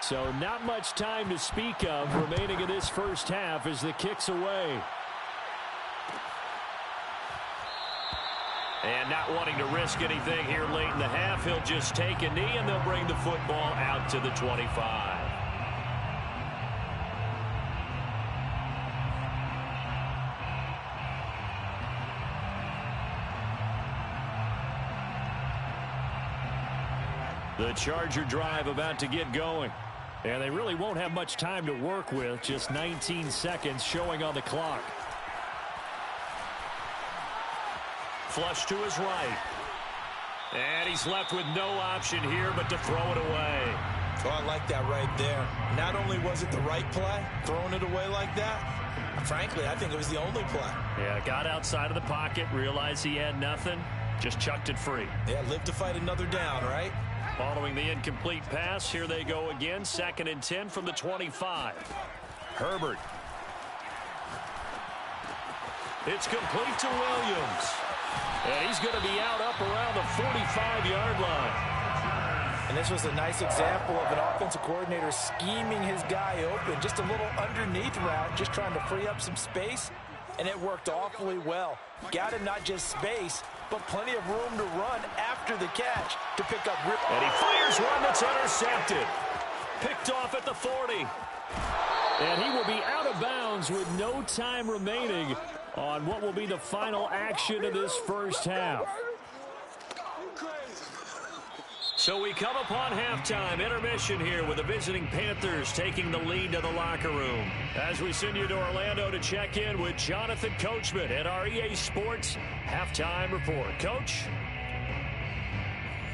So not much time to speak of remaining in this first half as the kick's away. And not wanting to risk anything here late in the half, he'll just take a knee and they'll bring the football out to the 25. The Charger drive about to get going. And they really won't have much time to work with. Just 19 seconds showing on the clock. Flush to his right. And he's left with no option here but to throw it away. Oh, I like that right there. Not only was it the right play, throwing it away like that, frankly, I think it was the only play. Yeah, got outside of the pocket, realized he had nothing, just chucked it free. Yeah, live to fight another down, right? Following the incomplete pass, here they go again. 2nd and 10 from the 25. Herbert. It's complete to Williams. And he's going to be out up around the 45-yard line. And this was a nice example of an offensive coordinator scheming his guy open. Just a little underneath route, just trying to free up some space. And it worked awfully well. Got him not just space, but plenty of room to run after the catch to pick up. And he fires one that's intercepted. Picked off at the 40. And he will be out of bounds with no time remaining on what will be the final action of this first half. So we come upon halftime intermission here with the visiting Panthers taking the lead to the locker room. As we send you to Orlando to check in with Jonathan Coachman at our EA Sports Halftime Report. Coach?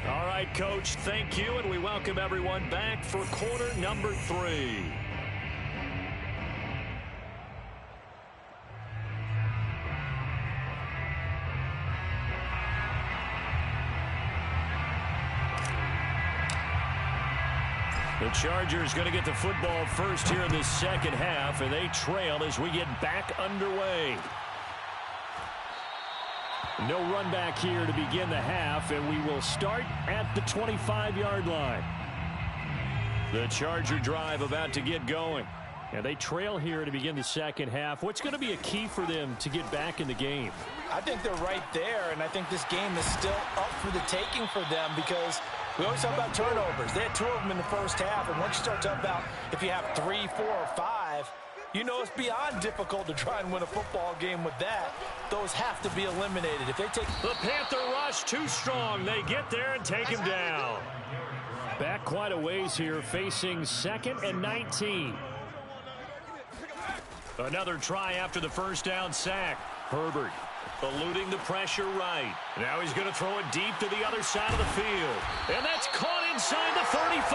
All right, Coach, thank you, and we welcome everyone back for quarter number 3. The Chargers going to get the football first here in this second half, and they trail as we get back underway. No run back here to begin the half, and we will start at the 25-yard line. The Charger drive about to get going. And they trail here to begin the second half. What's going to be a key for them to get back in the game? I think they're right there, and I think this game is still up for the taking for them because we always talk about turnovers. They had 2 of them in the first half, and once you start talking about if you have 3, 4, or 5, you know it's beyond difficult to try and win a football game with that. Those have to be eliminated. If they take the Panther rush too strong, they get there and take him down. Back quite a ways here, facing 2nd and 19. Another try after the first down sack. Herbert eluding the pressure right. Now he's going to throw it deep to the other side of the field. And that's caught inside the 35.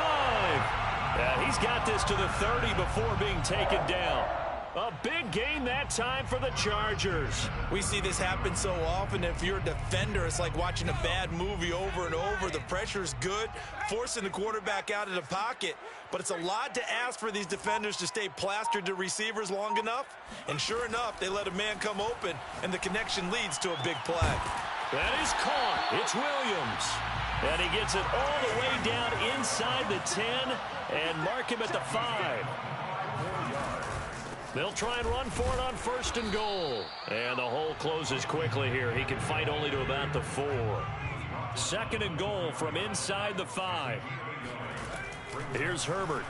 And he's got this to the 30 before being taken down. A big gain that time for the Chargers. We see this happen so often. If you're a defender, it's like watching a bad movie over and over. The pressure's good, forcing the quarterback out of the pocket. But it's a lot to ask for these defenders to stay plastered to receivers long enough. And sure enough, they let a man come open, and the connection leads to a big play. That is caught. It's Williams. And he gets it all the way down inside the 10 and mark him at the 5. They'll try and run for it on 1st and goal. And the hole closes quickly here. He can fight only to about the 4. 2nd and goal from inside the 5. Here's Herbert.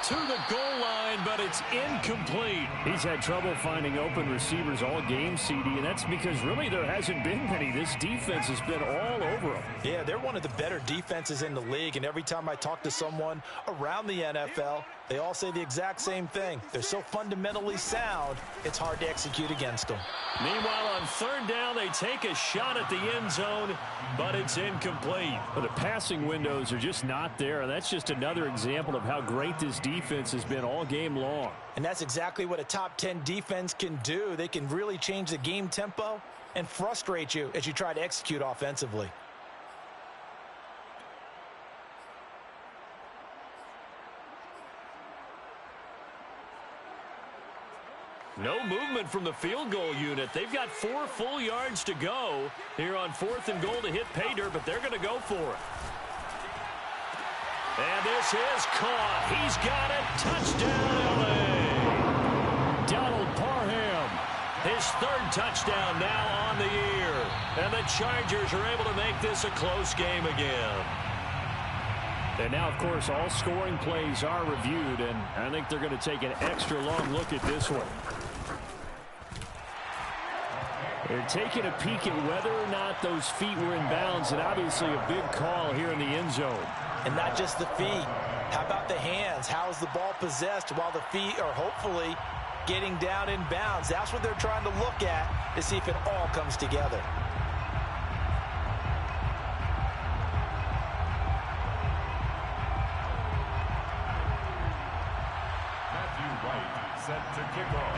To the goal line, but it's incomplete. He's had trouble finding open receivers all game, CD, and that's because really there hasn't been many. This defense has been all over them. Yeah, they're one of the better defenses in the league, and every time I talk to someone around the NFL, they all say the exact same thing. They're so fundamentally sound, it's hard to execute against them. Meanwhile, on 3rd down, they take a shot at the end zone, but it's incomplete. Well, the passing windows are just not there, and that's just another example of how great this defense has been all game long. And that's exactly what a top 10 defense can do. They can really change the game tempo and frustrate you as you try to execute offensively. No movement from the field goal unit. They've got 4 full yards to go here on 4th and goal to hit pay dirt, but they're going to go for it. And this is caught. He's got it. Touchdown, L.A. Donald Parham. His third touchdown now on the year. And the Chargers are able to make this a close game again. And now, of course, all scoring plays are reviewed, and I think they're going to take an extra long look at this one. They're taking a peek at whether or not those feet were in bounds, and obviously a big call here in the end zone. And not just the feet. How about the hands? How is the ball possessed while the feet are hopefully getting down in bounds? That's what they're trying to look at to see if it all comes together. Set to kick off.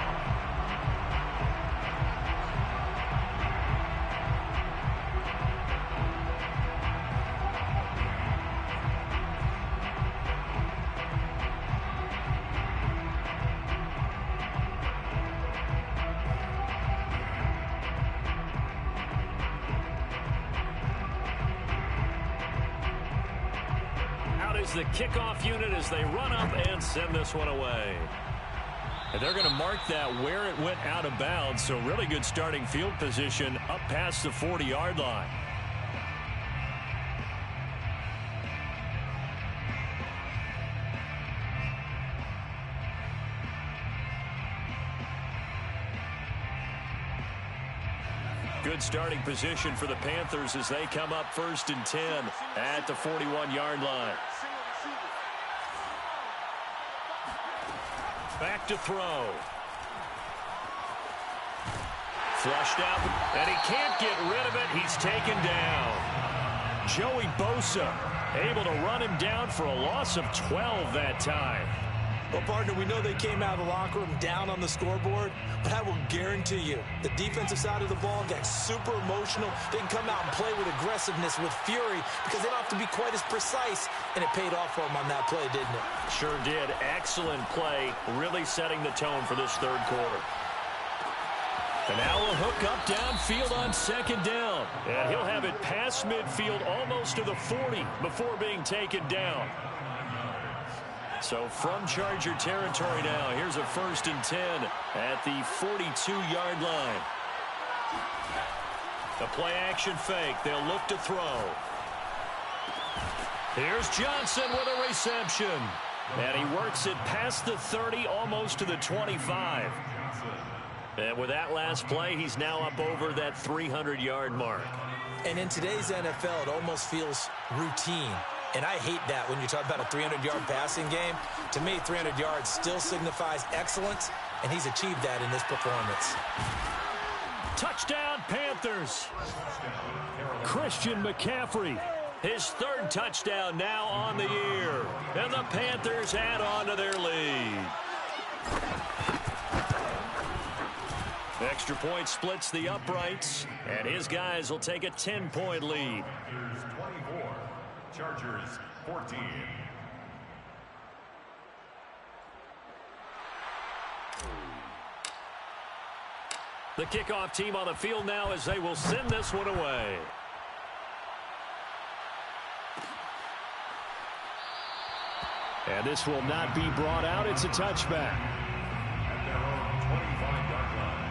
Out is the kickoff unit as they run up and send this one away. And they're going to mark that where it went out of bounds, so really good starting field position up past the 40-yard line. Good starting position for the Panthers as they come up 1st and 10 at the 41-yard line. Back to throw. Flushed out, and he can't get rid of it. He's taken down. Joey Bosa able to run him down for a loss of 12 that time. Well, partner, we know they came out of the locker room down on the scoreboard, but I will guarantee you the defensive side of the ball got super emotional. They can come out and play with aggressiveness, with fury, because they don't have to be quite as precise, and it paid off for them on that play, didn't it? Sure did. Excellent play, really setting the tone for this third quarter. And now a hook up downfield on 2nd down. And he'll have it past midfield almost to the 40 before being taken down. So from Charger territory now, here's a 1st and 10 at the 42-yard line. The play action fake. They'll look to throw. Here's Johnson with a reception. And he works it past the 30, almost to the 25. And with that last play, he's now up over that 300-yard mark. And in today's NFL, it almost feels routine. And I hate that when you talk about a 300-yard passing game. To me, 300 yards still signifies excellence, and he's achieved that in this performance. Touchdown, Panthers. Christian McCaffrey. His 3rd touchdown now on the year. And the Panthers add on to their lead. Extra point splits the uprights, and his guys will take a 10-point lead. Chargers 14. The kickoff team on the field now as they will send this one away. And this will not be brought out. It's a touchback. At their own 25-yard line.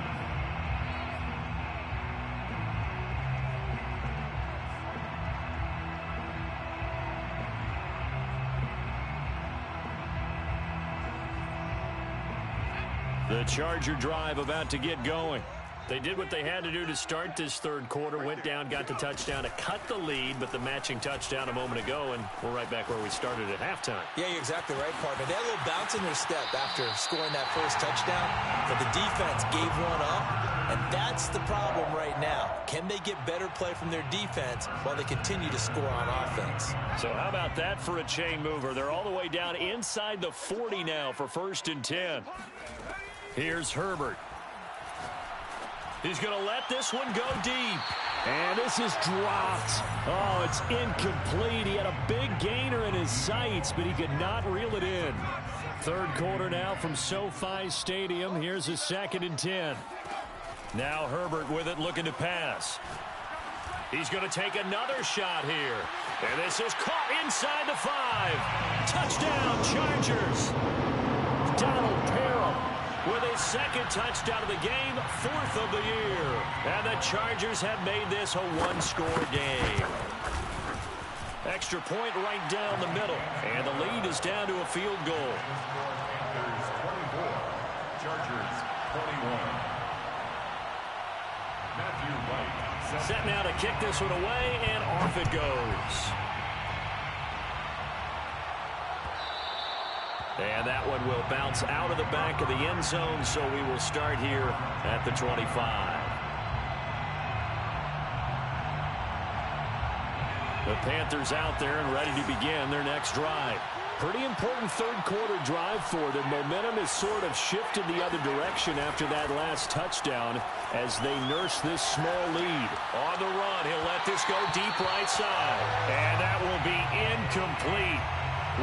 The Charger drive about to get going. They did what they had to do to start this third quarter. Went down, got the touchdown to cut the lead, but the matching touchdown a moment ago, and we're right back where we started at halftime. Yeah, you're exactly right, partner. They had a little bounce in their step after scoring that first touchdown, but the defense gave one up, and that's the problem right now. Can they get better play from their defense while they continue to score on offense? So how about that for a chain mover? They're all the way down inside the 40 now for 1st and 10. Here's Herbert. He's going to let this one go deep. And this is dropped. Oh, it's incomplete. He had a big gainer in his sights, but he could not reel it in. Third quarter now from SoFi Stadium. Here's a 2nd and 10. Now Herbert with it, looking to pass. He's going to take another shot here. And this is caught inside the 5. Touchdown, Chargers. Donald Parham with his second touchdown of the game, 4th of the year. And the Chargers have made this a one-score game. Extra point right down the middle. And the lead is down to a field goal. Panthers 24, Chargers 21. Matthew Wright Set now to kick this one away, and off it goes. And that one will bounce out of the back of the end zone, so we will start here at the 25. The Panthers out there and ready to begin their next drive. Pretty important third quarter drive for them. Momentum has sort of shifted the other direction after that last touchdown as they nurse this small lead. On the run, he'll let this go deep right side. And that will be incomplete.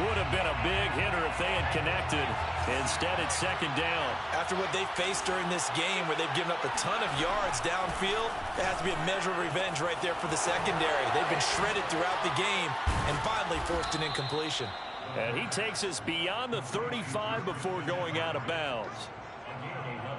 Would have been a big hitter if they had connected. Instead, it's second down. After what they faced during this game where they've given up a ton of yards downfield, it has to be a measure of revenge right there for the secondary. They've been shredded throughout the game and finally forced an incompletion. And he takes us beyond the 35 before going out of bounds.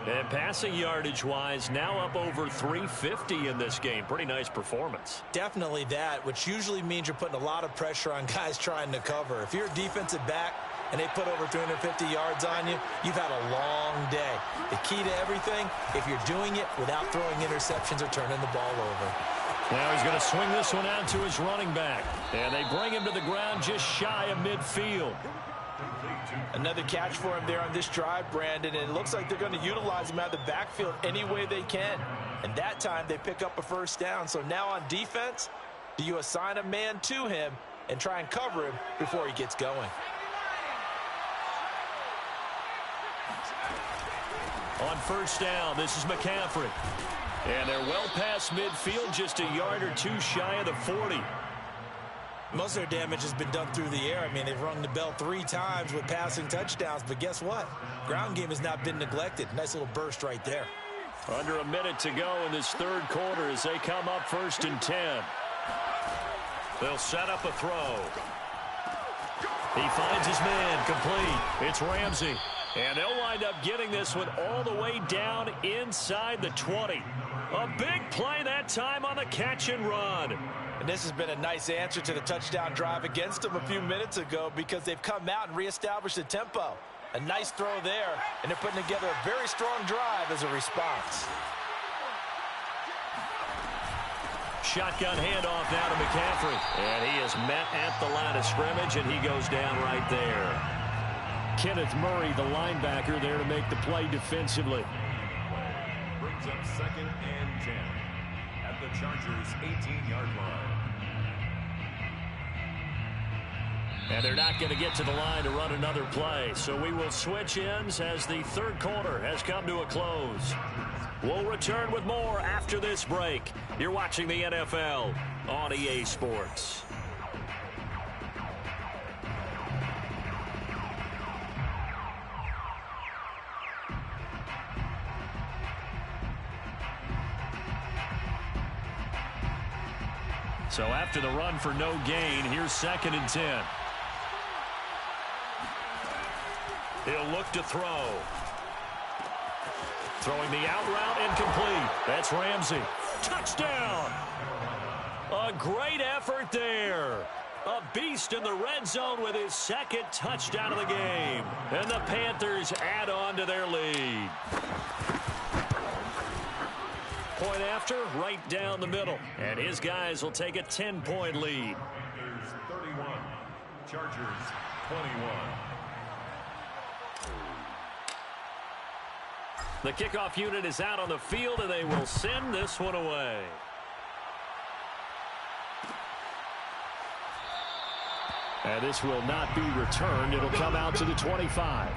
And passing yardage-wise, now up over 350 in this game. Pretty nice performance. Definitely that, which usually means you're putting a lot of pressure on guys trying to cover. If you're a defensive back and they put over 350 yards on you, you've had a long day. The key to everything, if you're doing it without throwing interceptions or turning the ball over. Now he's going to swing this one out to his running back. And they bring him to the ground just shy of midfield. Another catch for him there on this drive, Brandon, and it looks like they're going to utilize him out of the backfield any way they can. And that time they pick up a first down. So now on defense, do you assign a man to him and try and cover him before he gets going? On first down, this is McCaffrey. And they're well past midfield, just a yard or two shy of the 40. Most of their damage has been done through the air. I mean, they've rung the bell 3 times with passing touchdowns, but guess what? Ground game has not been neglected. Nice little burst right there. Under a minute to go in this third quarter as they come up 1st and 10. They'll set up a throw. He finds his man, complete. It's Ramsey. And they'll wind up getting this one all the way down inside the 20. A big play that time on the catch and run. And this has been a nice answer to the touchdown drive against them a few minutes ago because they've come out and reestablished the tempo. A nice throw there, and they're putting together a very strong drive as a response. Shotgun handoff now to McCaffrey. And he is met at the line of scrimmage, and he goes down right there. Kenneth Murray, the linebacker, there to make the play defensively. brings up 2nd and 10 at the Chargers' 18-yard line. And they're not going to get to the line to run another play. So we will switch ends as the third quarter has come to a close. We'll return with more after this break. You're watching the NFL on EA Sports. So after the run for no gain, here's 2nd and 10. He'll look to throw. Throwing the out route, incomplete. That's Ramsey. Touchdown! A great effort there. A beast in the red zone with his 2nd touchdown of the game. And the Panthers add on to their lead. Point after, right down the middle. And his guys will take a 10-point lead. Panthers 31, Chargers 21. The kickoff unit is out on the field, and they will send this one away. And this will not be returned. It'll come out to the 25.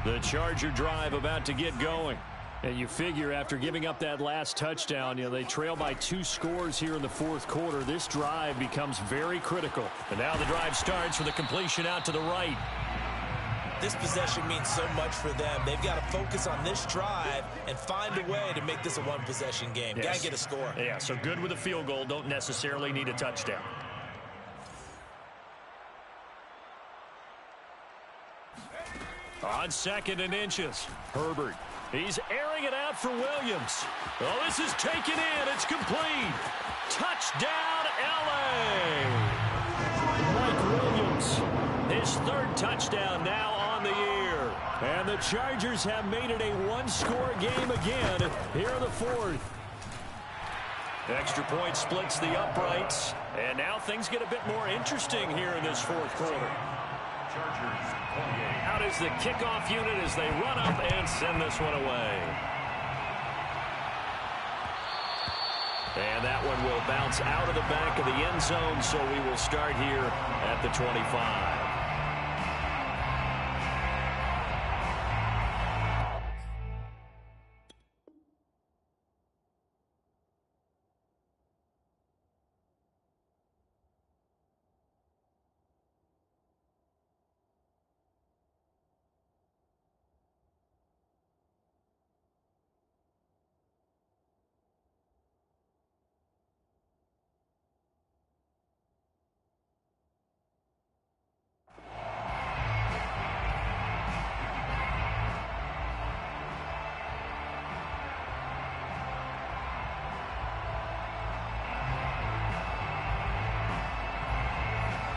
The Charger drive about to get going. And you figure after giving up that last touchdown, they trail by 2 scores here in the fourth quarter. This drive becomes very critical. And now the drive starts with a completion out to the right. This possession means so much for them. They've got to focus on this drive and find a way to make this a one-possession game. Yes. Got to get a score. Yeah, so good with a field goal. Don't necessarily need a touchdown. On 2nd and inches, Herbert. He's airing it out for Williams. Oh, this is taken in. It's complete. Touchdown, L.A. Mike Williams. His 3rd touchdown now on the year. And the Chargers have made it a one-score game again here in the 4th. Extra point splits the uprights. And now things get a bit more interesting here in this 4th quarter. Chargers 28. Out is the kickoff unit as they run up and send this one away. And that one will bounce out of the back of the end zone, so we will start here at the 25.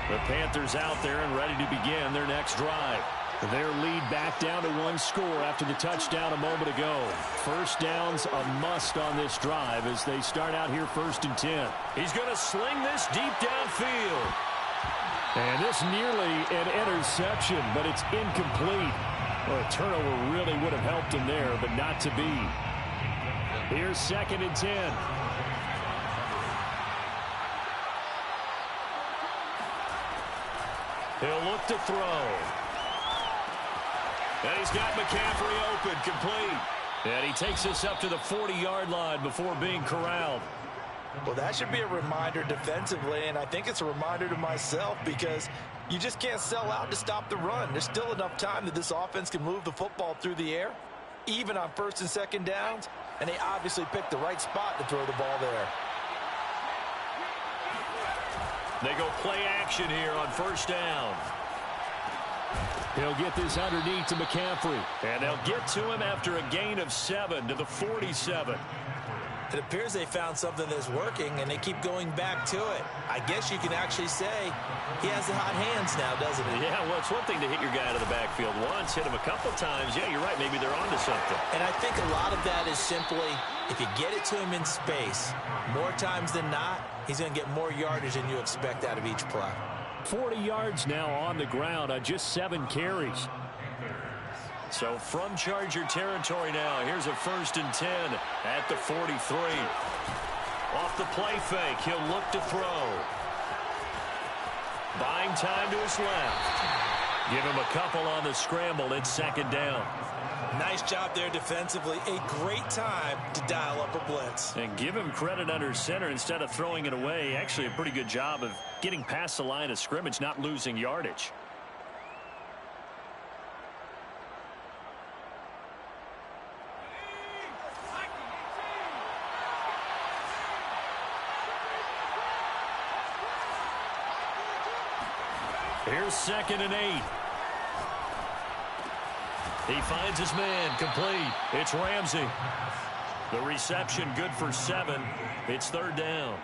The Panthers out there and ready to begin their next drive. Their lead back down to 1 score after the touchdown a moment ago. First down's a must on this drive as they start out here 1st and 10. He's going to sling this deep downfield. And this nearly an interception, but it's incomplete. Well, a turnover really would have helped him there, but not to be. Here's 2nd and 10. He'll look to throw. And he's got McCaffrey open, complete. And he takes us up to the 40-yard line before being corralled. Well, that should be a reminder defensively, and I think it's a reminder to myself because you just can't sell out to stop the run. There's still enough time that this offense can move the football through the air, even on 1st and 2nd downs, and they obviously picked the right spot to throw the ball there. They go play action here on 1st down. He'll get this underneath to McCaffrey. And they'll get to him after a gain of 7 to the 47. It appears they found something that's working, and they keep going back to it. I guess you can actually say he has the hot hands now, doesn't he? Yeah, well, it's one thing to hit your guy out of the backfield once, hit him a couple times. Yeah, you're right. Maybe they're onto something. And I think a lot of that is simply if you get it to him in space, more times than not, he's going to get more yardage than you expect out of each play. 40 yards now on the ground on just 7 carries. So from Charger territory now, here's a 1st and 10 at the 43. Off the play fake, he'll look to throw. Buying time to his left. Give him a couple on the scramble. It's 2nd down. Nice job there defensively. A great time to dial up a blitz. And give him credit under center instead of throwing it away. Actually a pretty good job of getting past the line of scrimmage, not losing yardage. Here's 2nd and 8. He finds his man, complete. It's Ramsey. The reception good for 7. It's 3rd down.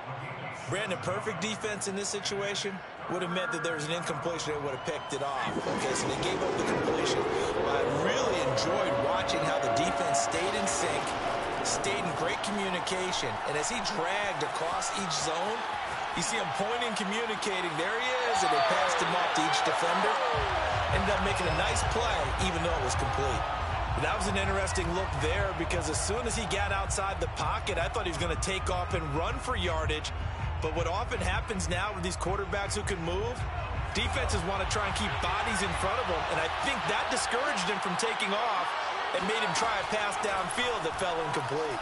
Brandon, perfect defense in this situation would have meant that there was an incompletion. They would have picked it off. Okay, so they gave up the completion. I really enjoyed watching how the defense stayed in sync, stayed in great communication, and as he dragged across each zone, you see him pointing, communicating. There he is, and they passed him off to each defender. Ended up making a nice play, even though it was complete. But that was an interesting look there because as soon as he got outside the pocket, I thought he was going to take off and run for yardage. But what often happens now with these quarterbacks who can move, defenses want to try and keep bodies in front of them, and I think that discouraged him from taking off. and made him try a pass downfield that fell incomplete.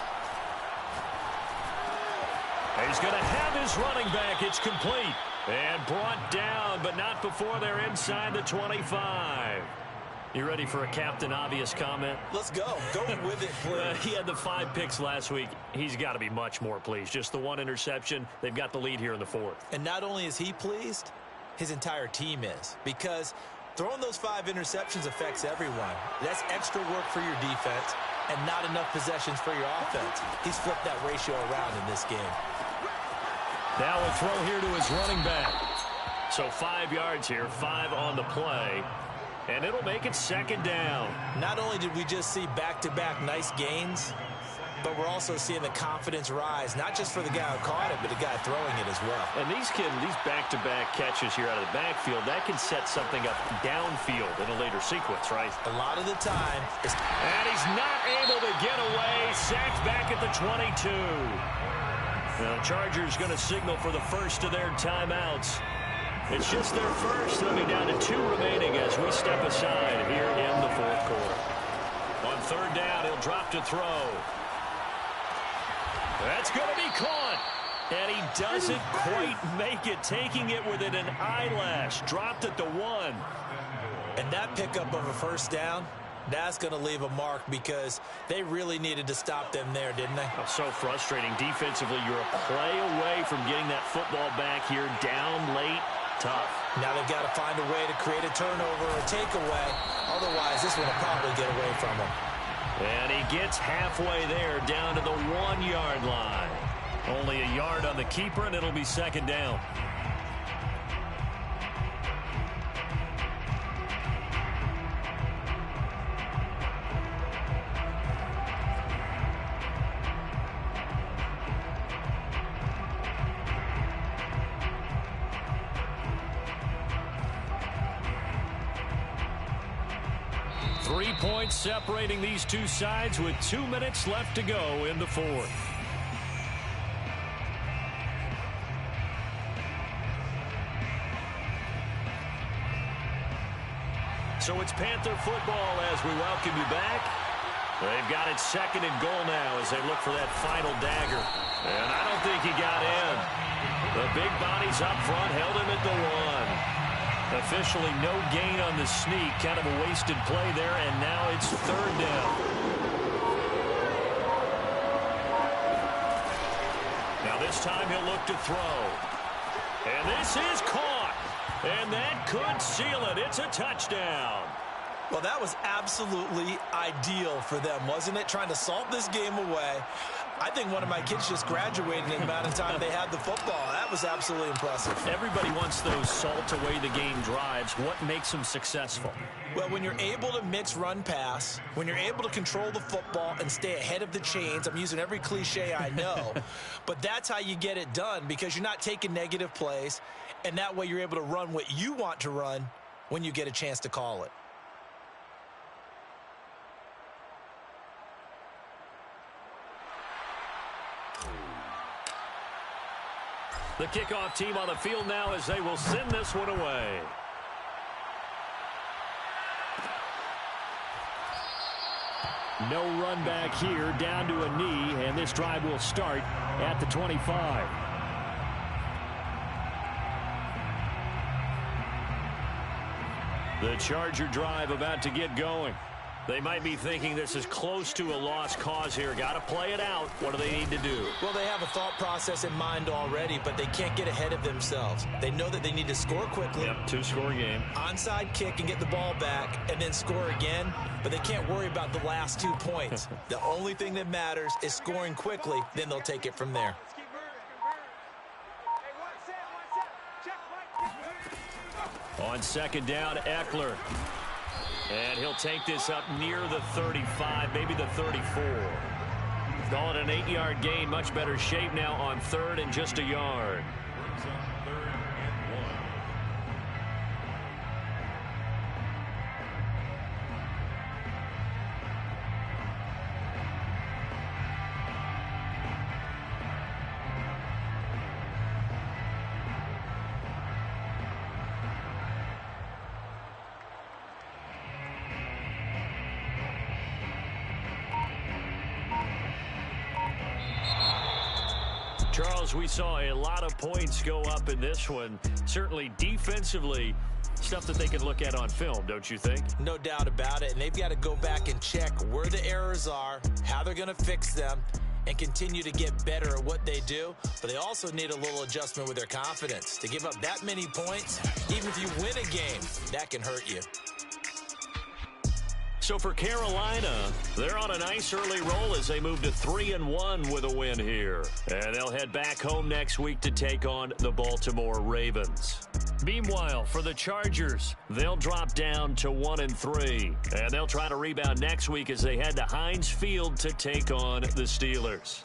He's going to have his running back. It's complete. And brought down, but not before they're inside the 25. You ready for a Captain Obvious comment? Let's go. Go with it, please. He had the 5 picks last week. He's got to be much more pleased. Just the 1 interception. They've got the lead here in the 4th. And not only is he pleased, his entire team is. Because throwing those 5 interceptions affects everyone. That's extra work for your defense and not enough possessions for your offense. He's flipped that ratio around in this game. Now a throw here to his running back. So 5 yards here, 5 on the play. And it'll make it 2nd down. Not only did we just see back-to-back nice gains, but we're also seeing the confidence rise, not just for the guy who caught it, but the guy throwing it as well. And these back-to-back catches here out of the backfield, that can set something up downfield in a later sequence, right? A lot of the time. And he's not able to get away. Sacked back at the 22. Now, the Chargers going to signal for the first of their timeouts. It's just their first. They'll be down to 2 remaining as we step aside here in the 4th quarter. On 3rd down, he'll drop to throw. That's going to be caught. And he doesn't quite make it, taking it within an eyelash. Dropped at the 1. And that pickup of a 1st down, that's going to leave a mark because they really needed to stop them there, didn't they? Oh, so frustrating. Defensively, you're a play away from getting that football back here, down late. Tough. Now they've got to find a way to create a turnover or a takeaway. Otherwise, this one will probably get away from them. And he gets halfway there, down to the 1-yard line. Only a yard on the keeper, and it'll be 2nd down. Three points separating these two sides with 2 minutes left to go in the 4th. So it's Panther football as we welcome you back. They've got it 2nd and goal now as they look for that final dagger. And I don't think he got in. The big bodies up front held him at the 1. Officially no gain on the sneak. Kind of a wasted play there, and now it's 3rd down. Now this time he'll look to throw. And this is caught. And that could seal it. It's a touchdown. Well, that was absolutely ideal for them, wasn't it? Trying to salt this game away. I think one of my kids just graduated in the amount of time they had the football. That was absolutely impressive. Everybody wants those salt-away-the-game drives. What makes them successful? Well, when you're able to mix run-pass, when you're able to control the football and stay ahead of the chains, I'm using every cliche I know, but that's how you get it done because you're not taking negative plays, and that way you're able to run what you want to run when you get a chance to call it. The kickoff team on the field now as they will send this one away. No run back here, down to a knee, and this drive will start at the 25. The Charger drive about to get going. They might be thinking this is close to a lost cause here. Got to play it out. What do they need to do? Well, they have a thought process in mind already, but they can't get ahead of themselves. They know that they need to score quickly. Yep, 2-score game. Onside kick and get the ball back and then score again, but they can't worry about the last 2 points. The only thing that matters is scoring quickly, then they'll take it from there. On 2nd down, Eckler. And he'll take this up near the 35, maybe the 34. Call it an 8-yard gain. Much better shape now on 3rd and just a yard. Brings up 3rd and 1. Charles, we saw a lot of points go up in this one. Certainly defensively, stuff that they can look at on film, don't you think? No doubt about it. And they've got to go back and check where the errors are, how they're going to fix them, and continue to get better at what they do. But they also need a little adjustment with their confidence. To give up that many points, even if you win a game, that can hurt you. So for Carolina, they're on a nice early roll as they move to 3-1 with a win here. And they'll head back home next week to take on the Baltimore Ravens. Meanwhile, for the Chargers, they'll drop down to 1-3. And they'll try to rebound next week as they head to Heinz Field to take on the Steelers.